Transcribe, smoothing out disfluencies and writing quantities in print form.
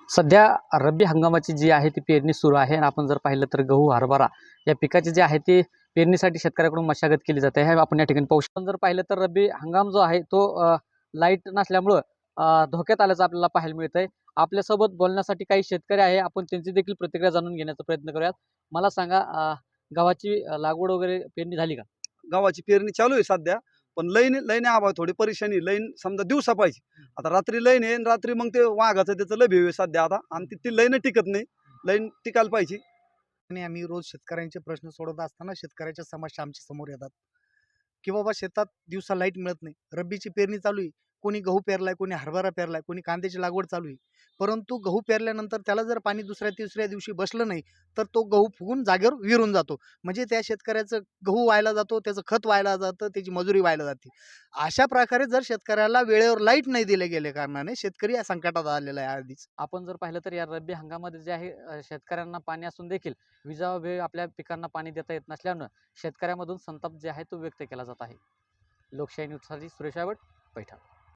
सध्या रब्बी हंगामाची जी आहे ती पेरणी सुरू आहे आणि आपण जर पाहिलं तर गहू, हरभरा या पिकाचे जे आहे ते पेरणीसाठी शेतकऱ्याकडून मशागत केली जाते हे आपण या ठिकाणी पाहू शकतो. जर पाहिलं तर रब्बी हंगाम जो आहे तो लाईट नसल्यामुळं धोक्यात आल्याचं आपल्याला पाहायला मिळतंय. आपल्यासोबत बोलण्यासाठी काही शेतकरी आहे, आपण त्यांची देखील प्रतिक्रिया जाणून घेण्याचा प्रयत्न करूयात. मला सांगा, गव्हाची लागवड वगैरे पेरणी झाली का? गव्हाची पेरणी चालू आहे सध्या, पण लईने आबा थोडी परेशानी. लईन समजा दिवसा पाहिजे, आता रात्री लईन आहे आणि रात्री मग ते वाघाचं त्याचं लय भेव आहे सध्या आता, आणि ती लईन टिकत नाही. लईन टिकायला पाहिजे. आणि आम्ही रोज शेतकऱ्यांचे प्रश्न सोडत असताना शेतकऱ्याच्या समस्या आमच्या समोर येतात की बाबा शेतात दिवसा लाईट मिळत नाही, रब्बीची पेरणी चालू आहे, कोणी गहू पेरलाय, कोणी हरभरा पेरलाय, कोणी कांद्याची लागवड चालू आहे. परंतु गहू पेरल्यानंतर त्याला जर पाणी दुसऱ्या तिसऱ्या दिवशी बसलं नाही तर तो गहू फुगून जागेवर विरून जातो. म्हणजे त्या शेतकऱ्याचं गहू व्हायला जातो, त्याचं खत व्हायला जातं, त्याची मजुरी व्हायला जाते. अशा प्रकारे जर शेतकऱ्याला वेळेवर लाईट नाही दिले गेले कारणाने शेतकरी या संकटात आलेला आहे आधीच. आपण जर पाहिलं तर या रब्बी हंगामामध्ये जे आहे शेतकऱ्यांना पाणी असून देखील विजावे आपल्या पिकांना पाणी देता येत नसल्यानं शेतकऱ्यामधून संताप जे आहे तो व्यक्त केला जात आहे. लोकशाही न्यूजसाठी सुरेश आवड, पैठण.